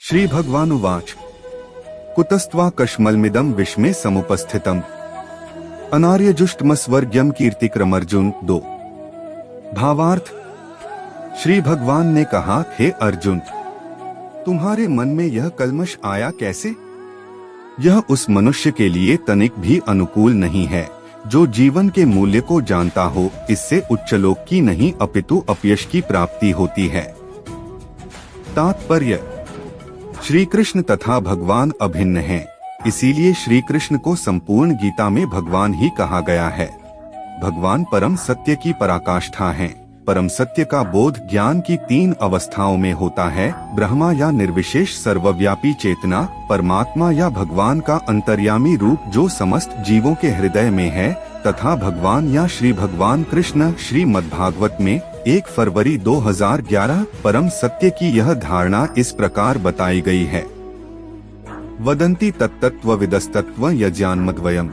श्री भगवानुवाच कुतस्त्वा कश्मलमिदं विश्वे समुपस्थितम् अनार्यजुष्टमस्वर्ग्यम कीर्तिक्रमर्जुन 2। भावार्थ। श्री भगवान ने कहा, हे अर्जुन, तुम्हारे मन में यह कल्मश आया कैसे? यह उस मनुष्य के लिए तनिक भी अनुकूल नहीं है जो जीवन के मूल्य को जानता हो। इससे उच्चलोक की नहीं अपितु अपयश की प्राप्ति होती है। तात्पर्य: श्री कृष्ण तथा भगवान अभिन्न हैं, इसीलिए श्री कृष्ण को संपूर्ण गीता में भगवान ही कहा गया है। भगवान परम सत्य की पराकाष्ठा हैं। परम सत्य का बोध ज्ञान की 3 अवस्थाओं में होता है: ब्रह्मा या निर्विशेष सर्वव्यापी चेतना, परमात्मा या भगवान का अंतर्यामी रूप जो समस्त जीवों के हृदय में है, तथा भगवान या श्री भगवान कृष्ण। श्रीमद्भागवत में 1 फरवरी 2011 परम सत्य की यह धारणा इस प्रकार बताई गई है: वदन्ति तत्तत्त्वविदस्तत्त्व यज्ञान्मद्वयम्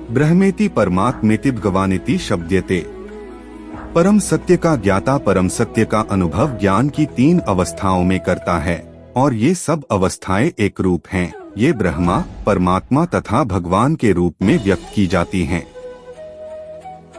ब्रह्मेति परमात्मेति भगवानिति शब्द्यते। परम सत्य का ज्ञाता परम सत्य का अनुभव ज्ञान की 3 अवस्थाओं में करता है, और ये सब अवस्थाएं एक रूप हैं। ये ब्रह्मा, परमात्मा तथा भगवान के रूप में व्यक्त की जाती हैं।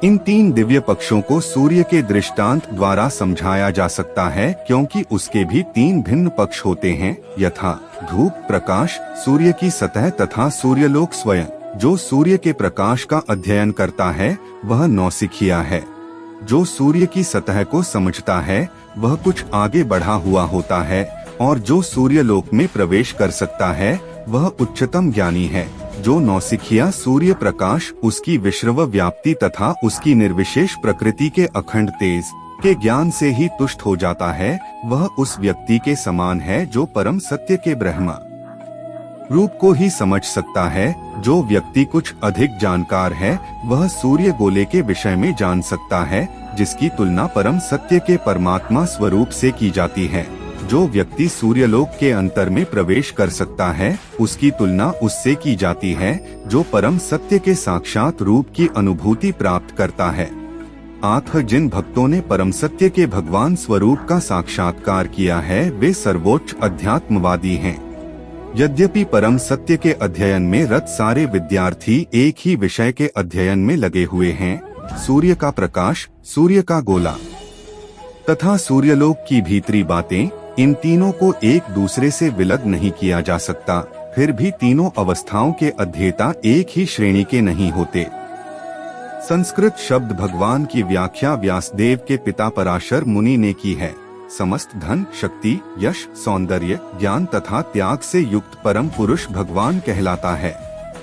इन 3 दिव्य पक्षों को सूर्य के दृष्टांत द्वारा समझाया जा सकता है, क्योंकि उसके भी 3 भिन्न पक्ष होते हैं, यथा धूप प्रकाश, सूर्य की सतह तथा सूर्यलोक स्वयं। जो सूर्य के प्रकाश का अध्ययन करता है वह नौसिखिया है। जो सूर्य की सतह को समझता है वह कुछ आगे बढ़ा हुआ होता है, और जो सूर्यलोक में प्रवेश कर सकता है वह उच्चतम ज्ञानी है। जो नौसिखिया सूर्य प्रकाश, उसकी विश्व व्याप्ति तथा उसकी निर्विशेष प्रकृति के अखंड तेज के ज्ञान से ही तुष्ट हो जाता है, वह उस व्यक्ति के समान है जो परम सत्य के ब्रह्म रूप को ही समझ सकता है। जो व्यक्ति कुछ अधिक जानकार है वह सूर्य गोले के विषय में जान सकता है, जिसकी तुलना परम सत्य के परमात्मा स्वरूप से की जाती है। जो व्यक्ति सूर्यलोक के अंतर में प्रवेश कर सकता है उसकी तुलना उससे की जाती है जो परम सत्य के साक्षात रूप की अनुभूति प्राप्त करता है। आठ जिन भक्तों ने परम सत्य के भगवान स्वरूप का साक्षात्कार किया है वे सर्वोच्च अध्यात्मवादी हैं। यद्यपि परम सत्य के अध्ययन में रत सारे विद्यार्थी एक ही विषय के अध्ययन में लगे हुए हैं: सूर्य का प्रकाश, सूर्य का गोला तथा सूर्यलोक की भीतरी बातें। इन तीनों को एक दूसरे से विलग नहीं किया जा सकता। फिर भी तीनों अवस्थाओं के अध्येता एक ही श्रेणी के नहीं होते। संस्कृत शब्द भगवान की व्याख्या व्यासदेव के पिता पराशर मुनि ने की है: समस्त धन, शक्ति, यश, सौंदर्य, ज्ञान तथा त्याग से युक्त परम पुरुष भगवान कहलाता है।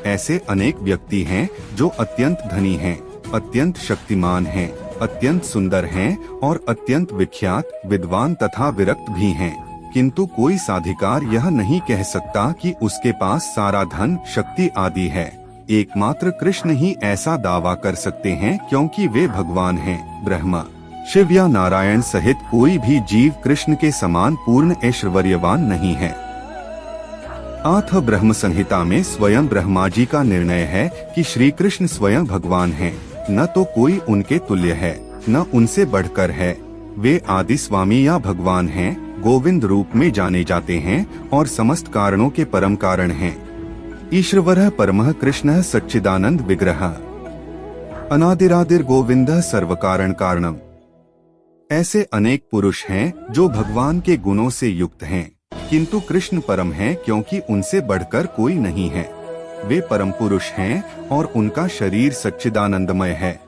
ऐसे अनेक व्यक्ति हैं जो अत्यंत धनी हैं, अत्यंत शक्तिमान हैं, अत्यंत सुंदर हैं और अत्यंत विख्यात, विद्वान तथा विरक्त भी हैं, किंतु कोई साधिकार यह नहीं कह सकता कि उसके पास सारा धन, शक्ति आदि है। एकमात्र कृष्ण ही ऐसा दावा कर सकते हैं, क्योंकि वे भगवान हैं। ब्रह्मा, शिव या नारायण सहित कोई भी जीव कृष्ण के समान पूर्ण ऐश्वर्यवान नहीं है। 8 ब्रह्म संहिता में स्वयं ब्रह्मा जी का निर्णय है कि श्री कृष्ण स्वयं भगवान हैं। न तो कोई उनके तुल्य है, न उनसे बढ़कर है। वे आदि स्वामी या भगवान हैं, गोविंद रूप में जाने जाते हैं और समस्त कारणों के परम कारण हैं। ईश्वरः परमः कृष्णः सच्चिदानंद विग्रहः अनादिरादिर गोविंदः सर्वकारण कारणम। ऐसे अनेक पुरुष हैं जो भगवान के गुणों से युक्त हैं, किंतु कृष्ण परम हैं, क्योंकि उनसे बढ़कर कोई नहीं है। वे परम पुरुष हैं और उनका शरीर सच्चिदानंदमय है।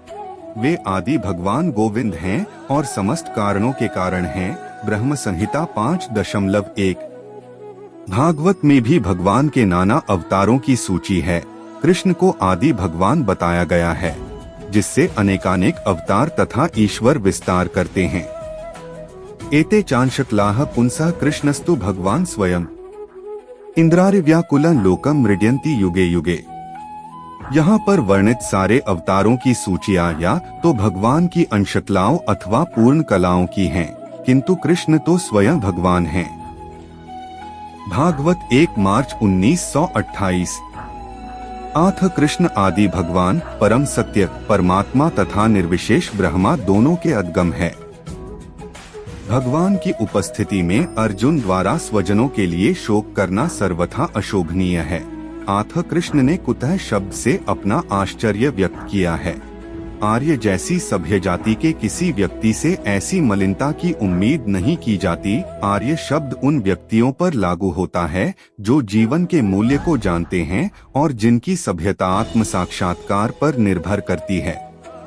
वे आदि भगवान गोविंद हैं और समस्त कारणों के कारण हैं। ब्रह्म संहिता 5.1। भागवत में भी भगवान के नाना अवतारों की सूची है। कृष्ण को आदि भगवान बताया गया है, जिससे अनेकानेक अवतार तथा ईश्वर विस्तार करते हैं। एते चांशकलाः पुंसः कृष्णस्तु भगवान स्वयं इंद्रारिव्याकुलं लोकम मृड्यन्ति युगे युगे। यहाँ पर वर्णित सारे अवतारों की सूचियाँ या तो भगवान की अंशकलाओं अथवा पूर्ण कलाओं की हैं, किंतु कृष्ण तो स्वयं भगवान हैं। भागवत 1 मार्च 1928। 8 कृष्ण आदि भगवान, परम सत्य, परमात्मा तथा निर्विशेष ब्रह्मा दोनों के अद्गम है। भगवान की उपस्थिति में अर्जुन द्वारा स्वजनों के लिए शोक करना सर्वथा अशोभनीय है। आथ कृष्ण ने कुतः शब्द से अपना आश्चर्य व्यक्त किया है। आर्य जैसी सभ्य जाति के किसी व्यक्ति से ऐसी मलिनता की उम्मीद नहीं की जाती। आर्य शब्द उन व्यक्तियों पर लागू होता है जो जीवन के मूल्य को जानते हैं और जिनकी सभ्यता आत्म साक्षात्कार पर निर्भर करती है।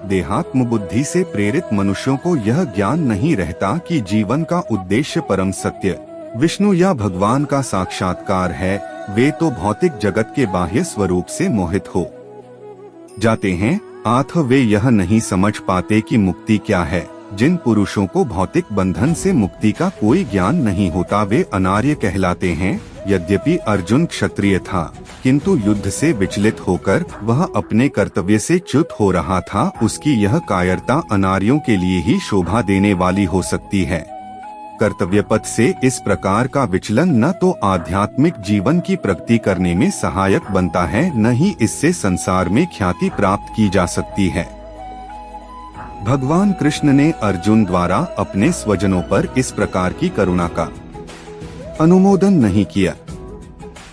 देहात्म बुद्धि से प्रेरित मनुष्यों को यह ज्ञान नहीं रहता कि जीवन का उद्देश्य परम सत्य विष्णु या भगवान का साक्षात्कार है। वे तो भौतिक जगत के बाह्य स्वरूप से मोहित हो जाते हैं। आथ वे यह नहीं समझ पाते कि मुक्ति क्या है। जिन पुरुषों को भौतिक बंधन से मुक्ति का कोई ज्ञान नहीं होता वे अनार्य कहलाते हैं। यद्यपि अर्जुन क्षत्रिय था, किंतु युद्ध से विचलित होकर वह अपने कर्तव्य से च्युत हो रहा था। उसकी यह कायरता अनार्यों के लिए ही शोभा देने वाली हो सकती है। कर्तव्य पथ से इस प्रकार का विचलन न तो आध्यात्मिक जीवन की प्रगति करने में सहायक बनता है, न ही इससे संसार में ख्याति प्राप्त की जा सकती है। भगवान कृष्ण ने अर्जुन द्वारा अपने स्वजनों पर इस प्रकार की करुणा का अनुमोदन नहीं किया।